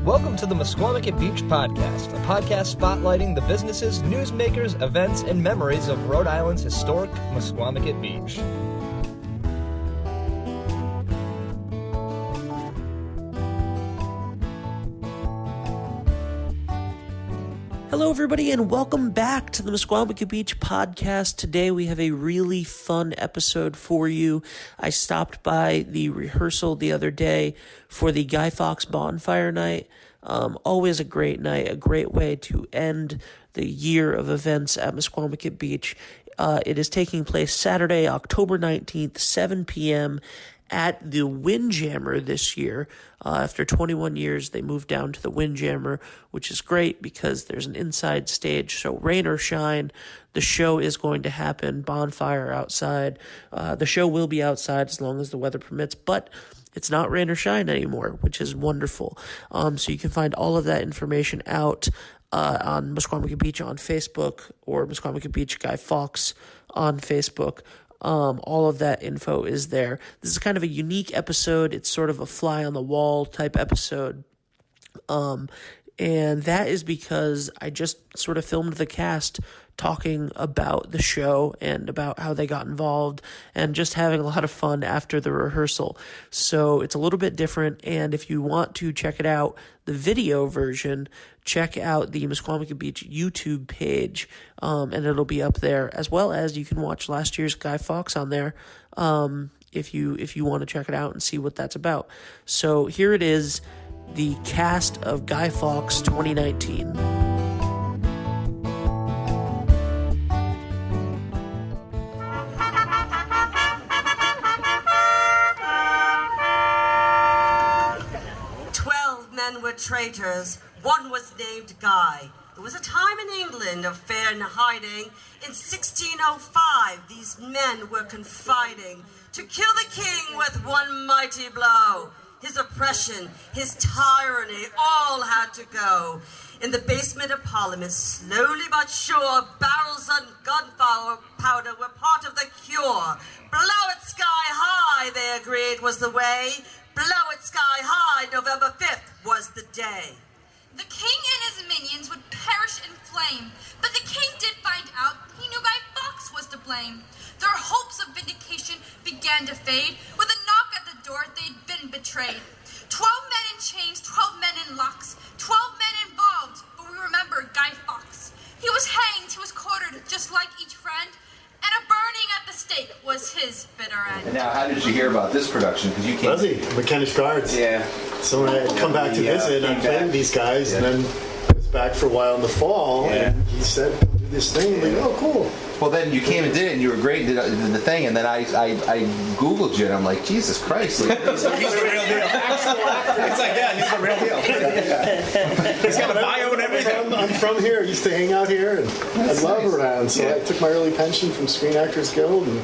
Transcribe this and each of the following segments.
Welcome to the Musquamaket Beach Podcast, a podcast spotlighting the businesses, newsmakers, events, and memories of Rhode Island's historic Musquamaket Beach. Hello, everybody, and welcome back to the Musquamaket Beach Podcast. Today, we have a really fun episode for you. I stopped by the rehearsal the other day for the Guy Fawkes bonfire night. Always a great night, a great way to end the year of events at Musquamaket Beach. It is taking place Saturday, October 19th, 7 p.m., at the Windjammer this year. After 21 years, they moved down to the Windjammer, which is great because there's an inside stage. So rain or shine, the show is going to happen. Bonfire outside. The show will be outside as long as the weather permits, but it's not rain or shine anymore, which is wonderful. So you can find all of that information out on Musquamaket Beach on Facebook or Musquamaket Beach Guy Fawkes on Facebook. All of that info is there. This is kind of a unique episode. It's sort of a fly on the wall type episode. And that is because I just sort of filmed the cast talking about the show and about how they got involved and just having a lot of fun after the rehearsal. So it's a little bit different. And if you want to check it out, the video version, check out the Musquamaket Beach YouTube page, and it'll be up there, as well as you can watch last year's Guy Fawkes on there, if you want to check it out and see what that's about. So here it is, the cast of Guy Fawkes 2019. Were traitors. One was named Guy. There was a time in England of fair hiding. In 1605, these men were confiding to kill the king with one mighty blow. His oppression, his tyranny, all had to go. In the basement of Parliament, slowly but sure, barrels and gunpowder were part of the cure. Blow it sky high, they agreed, was the way. Blow it sky high, November 5th was the day. The king and his minions would perish in flame, but the king did find out he knew Guy Fawkes was to blame. Their hopes of vindication began to fade. With a knock at the door, they'd been betrayed. 12 men in chains, 12 men in locks, 12 men involved, but we remember Guy Fawkes. He was hanged, he was quartered, just like each friend, and a burning at the stake was his bitter end. And now, how did you hear about this production? Because you came. Fuzzy, McKennish Guards. Yeah. So when I had come back to visit, I played these guys, and then I was back for a while in the fall, and he said, "Come do this thing." I'm like, "Oh, cool." Well, then you came and did it, and you were great, did the thing, and then I Googled you, and I'm like, Jesus Christ. Like, he's the real deal. It's like, yeah, he's the real deal. He's got a bio and everything. I'm from here. I used to hang out here, and I love Rhode Island. So I took my early pension from Screen Actors Guild, and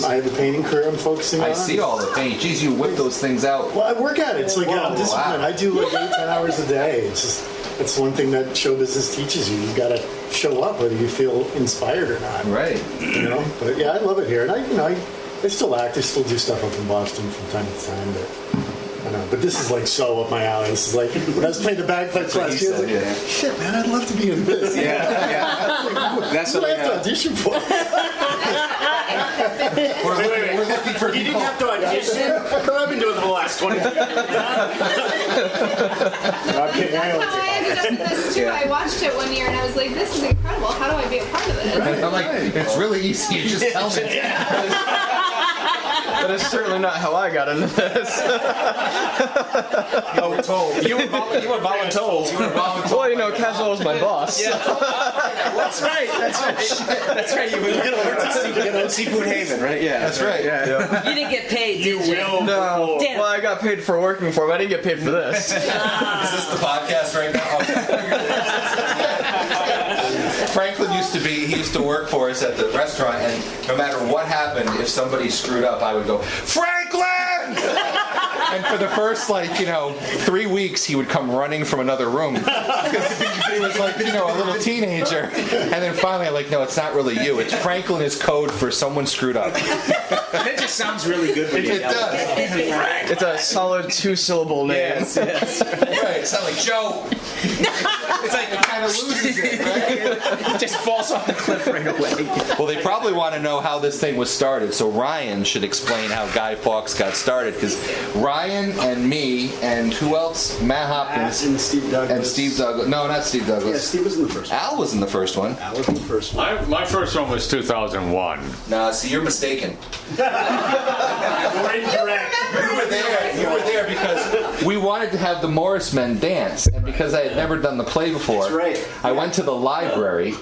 I have a painting career I'm focusing on. I see all the paint. Geez, you whip those things out. Well, I work at it. It's like I'm disciplined. I do like 8-10 hours a day. It's just, that's one thing that show business teaches you. You got to show up whether you feel inspired or not. Right. You know, but yeah, I love it here, and I still act. I still do stuff up in Boston from time to time, but I know. But this is like so up my alley. This is like when I was playing the bagpipes last year. I was like, shit, man, I'd love to be in this. Yeah. That's what I have to audition for. We're looking for. You didn't have to audition. I've been doing it the last 20 years. I ended up in this too. I watched it one year and I was like, this is incredible. How do I be a part of this? I'm like, it's really easy. You just tell me. That is certainly not how I got into this. You were told. You were voluntold. Well, you know, Caswell was my boss. Yeah. That's right. That's right. You were going to Seafood Haven, right? Yeah. That's right. Yeah. You didn't get paid, did you? No. Well, I got paid for working for him. I didn't get paid for this. Is this the podcast right now? Franklin used to work for us at the restaurant, and no matter what happened, if somebody screwed up, I would go, Franklin! And for the first 3 weeks, he would come running from another room because he was like a little teenager. And then finally, I'm like, no, it's not really you. It's Franklin is code for someone screwed up. That just sounds really good. When it does. It's a solid 2-syllable name. Yes. Right. It's not like Joe. It's like it kind of loses it, right? It just falls off the cliff right away. Well, they probably want to know how this thing was started, so Ryan should explain how Guy Fawkes got started, because Ryan and me and who else? Matt Hopkins and Steve Douglas. And Steve Douglas. No, not Steve Douglas. Yeah, Steve was in the first one. Al was in the first one. Al was in the first one. My first one was 2001. No, see, you're mistaken. You're incorrect. You were there because we wanted to have the Morris Men dance, and because I had never done the play before, That's right. I went to the library.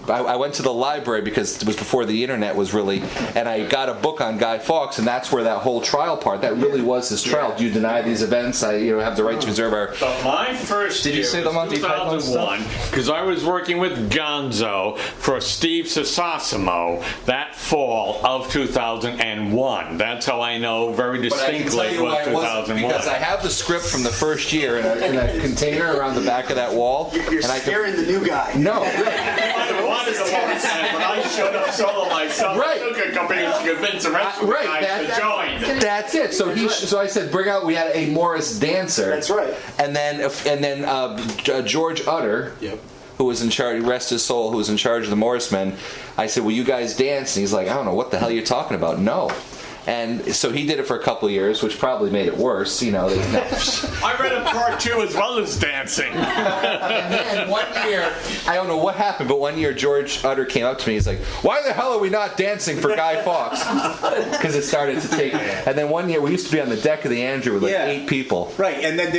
I went to the library because it was before the internet was really, and I got a book on Guy Fawkes, and that's where that whole trial part, that really was his trial. Do you deny these events? I have the right to reserve our... But my first Did you say the Monty Python 2001, because I was working with Gonzo for Steve Sasasimo that fall of 2001. That's how I know very distinctly it was 2001. Because I have the script from the first year in a container around the back of that wall. You're scaring the new guy. No. But I showed up solo myself. Right. It took a couple years to convince the rest of the guys to join. That's it. So I said, bring out. We had a Morris dancer. That's right. And then George Utter. Yep. Who was in charge, rest his soul, who was in charge of the Morris Men. I said, will you guys dance? And he's like, I don't know, what the hell you're talking about? No. And so he did it for a couple of years, which probably made it worse. I read a part 2 as well as dancing. And then one year, I don't know what happened, but one year George Utter came up to me. He's like, why the hell are we not dancing for Guy Fawkes? Because it started to take... And then one year, we used to be on the deck of the Andrew with 8 people. Right, and then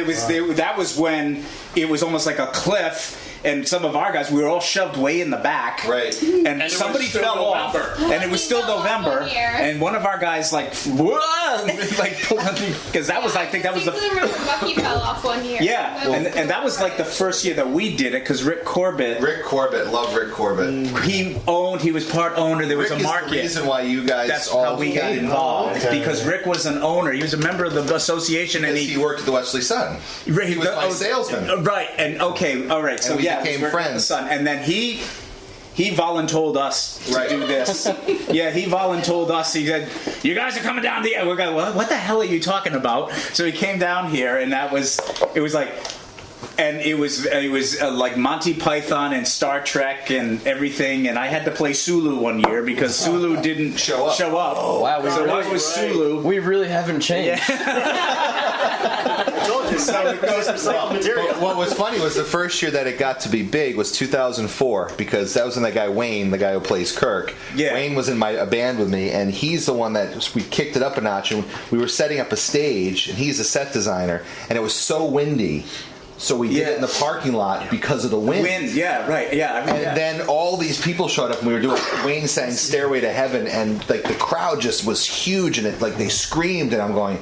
that was when it was almost like a cliff. And some of our guys, we were all shoved way in the back. Right. And somebody fell off. And it was still November. And one of our guys, because that was, I think that was the... I remember Bucky fell off one year. Yeah, and that was like the first year that we did it, because Rick Corbett, love Rick Corbett. He was part owner. There was Rick a market. Is the reason why you guys That's all how we got came. involved, because Rick was an owner. He was a member of the association, and he worked at the Wesley Sun. He was my salesman. Right, and okay, all right. So and we became friends. And then he voluntold us to do this. Yeah, he voluntold us. He said, "You guys are coming down the." We're going, what the hell are you talking about? So he came down here, and it was like Monty Python and Star Trek and everything. And I had to play Sulu one year because Sulu didn't show up. Oh, wow, So I was Sulu. We really haven't changed. I told you, so it goes recycled material. What was funny was the first year that it got to be big was 2004, because that was when that guy Wayne, the guy who plays Kirk. Yeah. Wayne was in a band with me, and he's the one that we kicked it up a notch. And we were setting up a stage, and he's a set designer, and it was so windy. So we did it in the parking lot because of the wind. Right, yeah. Then all these people showed up, and we were doing. Wayne sang "Stairway to Heaven," and the crowd just was huge, and they screamed, and I'm going,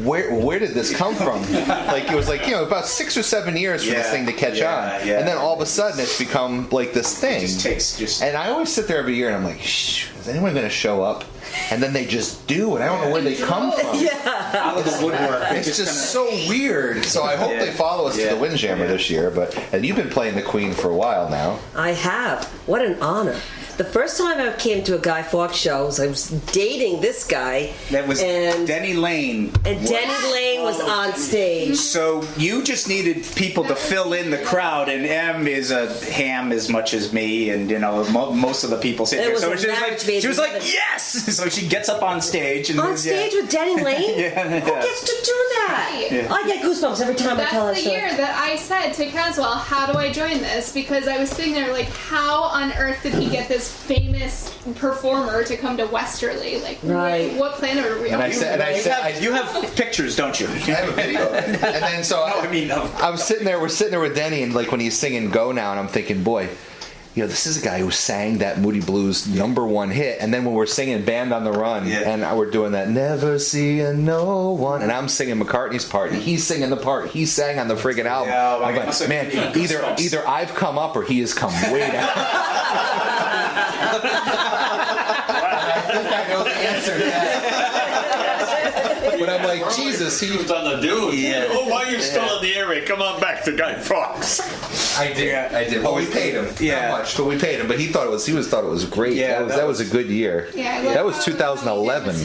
where did this come from? It was about 6 or 7 years for this thing to catch on, and then all of a sudden it's become this thing. It just takes. And I always sit there every year, and I'm like, shh, is anyone going to show up? And then they just do, and I don't know where they come from. Out of the woodwork. It's just so weird. So I hope they follow us to the Windjammer this year. And you've been playing the Queen for a while now. I have. What an honor. The first time I came to a Guy Fawkes show, I was dating this guy. That was Denny Lane. And Denny Lane was on stage. So you just needed people to fill in the crowd, and M is a ham as much as me, and most of the people sit there. So she was like, yes! So she gets up on stage. And on stage with Denny Lane? Who gets to do that? Yeah. I get goosebumps every time I tell that That's the story. year that I said to Caswell, how do I join this? Because I was sitting there how on earth did he get this famous performer to come to Westerly? Right. What planet are we on? You have pictures, don't you? I have a video. And then I'm sitting there, we're sitting there with Denny, and when he's singing Go Now, and I'm thinking, boy, this is a guy who sang that Moody Blues #1 hit, and then when we're singing Band on the Run, and we're doing that Never See a No One, and I'm singing McCartney's part, and he's singing the part he sang on the friggin' album. I'm like, man, either I've come up or he has come way down. I think I know the answer to that. but I'm like, Jesus, he was on the dude. Yeah. Oh, why are you still in the area? Come on back to Guy Fawkes. I did. Well, we paid him. Yeah. Not much, but we paid him. But he thought it was great. Yeah, that was a good year. Yeah, that was 2011.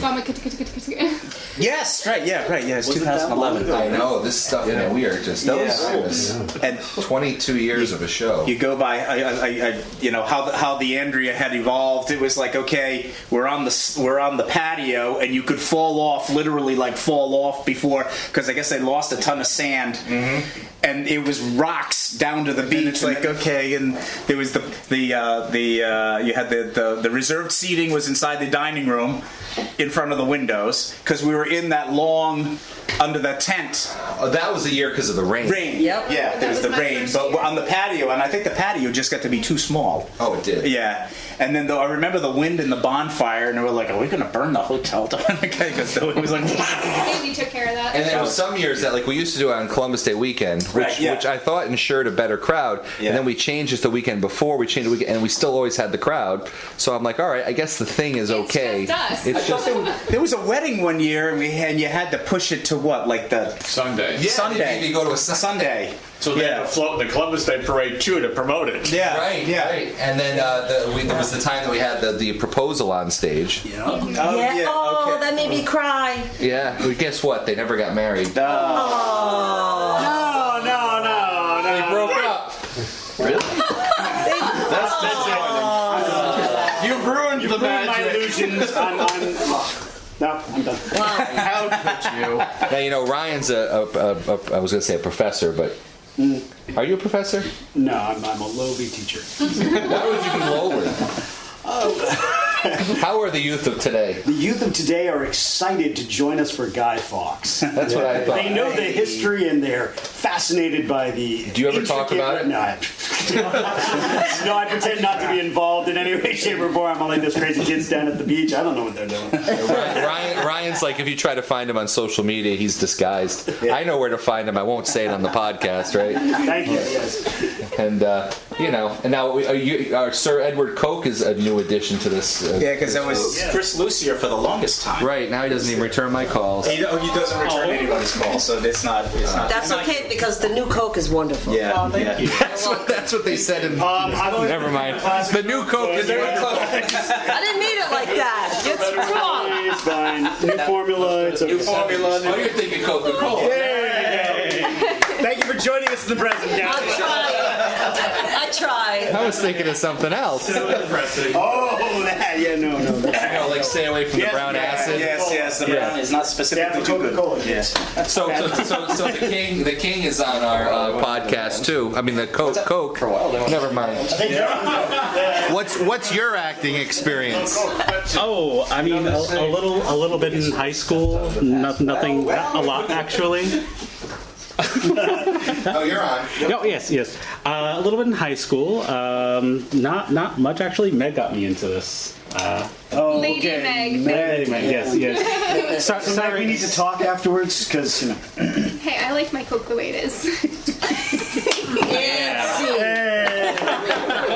Yes, right. Yeah, right. Yeah, it's 2011. I know this stuff. Man, we are just that was and 22 years of a show. You go by, you know how the Andrea had evolved. It was like, okay, we're on the patio, and you could fall off before, because I guess they lost a ton of sand, and it was rocks down to the beach. Like, okay, and there was you had the reserved seating was inside the dining room, in front of the windows, because we were in that long under that tent. Oh, that was the year because of the rain. Yep. Yeah, there was the rain, but on the patio, and I think the patio just got to be too small. Oh, it did. Yeah, and then I remember the wind and the bonfire, and they were like, "Are we going to burn the hotel down?" Because it was like, Andy took care of that. And there was some years that, like, we used to do it on Columbus Day weekend, which I thought ensured a better crowd. Yeah. And then we changed it the weekend before. We changed the weekend, and we still always had the crowd. So I'm like, all right, I guess the thing is okay. It's just us. There was a wedding one year, and you had to push it to what, like the Sunday. Yeah, Sunday. you go to a Sunday. So they had to float the Columbus Day Parade too to promote it. Yeah, right. And then there was the time that we had the proposal on stage. Yeah. Oh, that made me cry. Yeah. Well, guess what? They never got married. No. They broke up. Really? That's it. You've ruined the magic. My illusions. No, I'm done. How could you? Now, you know, Ryan's I was going to say a professor, but are you a professor? No, I'm a lowly teacher. Why would you be lowly? How are the youth of today? The youth of today are excited to join us for Guy Fawkes. That's what I thought. They know the history and they're fascinated by the. Do you ever talk about it? No, I pretend not to be involved in any way, shape, or form. I'm like those crazy kids down at the beach. I don't know what they're doing. Ryan's like, if you try to find him on social media, he's disguised. I know where to find him. I won't say it on the podcast, right? Thank you. Yes. And you know, and now our Sir Edward Koch is a new addition to this. Yeah, because that was Chris Lucier for the longest time. Right, now he doesn't even return my calls. He doesn't return anybody's calls, so it's not. That's okay because the new Coke is wonderful. Yeah, That's what they said in. Never mind. The new Coke is wonderful. I didn't mean it like that. It's wrong. It's fine. New formula. It's new formula. Oh, you're thinking Coca-Cola. Thank you for joining us in the present, guys. I tried. I was thinking of something else. Oh, that. Yeah, no. You know, like stay away from the brown acid. Yes, the brown is not specifically too good. Yeah. So the king is on our podcast too. I mean the Coke. Never mind. What's your acting experience? Oh, I mean a little bit in high school. Nothing a lot actually. Oh, you're on. Oh, yes. A little bit in high school. Not much actually. Meg got me into this. Lady Meg. Lady Meg. Yes. Sorry, we need to talk afterwards because you know. Hey, I like my Coke the way it is.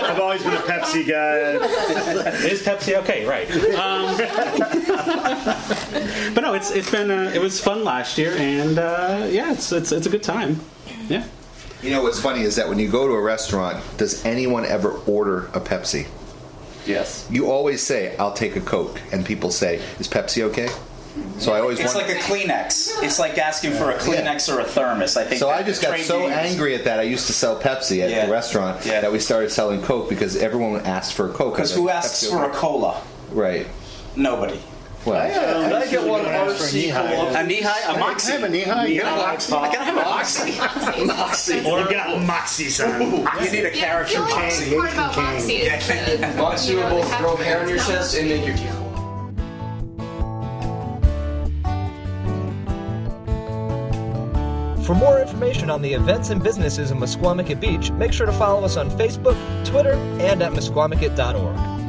I've always been a Pepsi guy. Is Pepsi okay? Right. But no, it was fun last year, and it's a good time. Yeah. You know what's funny is that when you go to a restaurant, does anyone ever order a Pepsi? Yes. You always say, "I'll take a Coke," and people say, "Is Pepsi okay?" So I always. It's like a Kleenex. It's like asking for a Kleenex or a thermos. I think. So I just got so angry at that. I used to sell Pepsi at the restaurant that we started selling Coke because everyone asked for a Coke. Because who asks for a cola? Right. Nobody. Well, can I get one RC Cola? A Knee-High? A Moxie? I have a Knee-High. I gotta have a Moxie. Moxie. Or got Moxie, son. You need a character Moxie. Part about Moxie is Moxie will both grow hair on your chest and make your teeth. For more information on the events and businesses in Musquamacut Beach, make sure to follow us on Facebook, Twitter, and at musquamacut.org.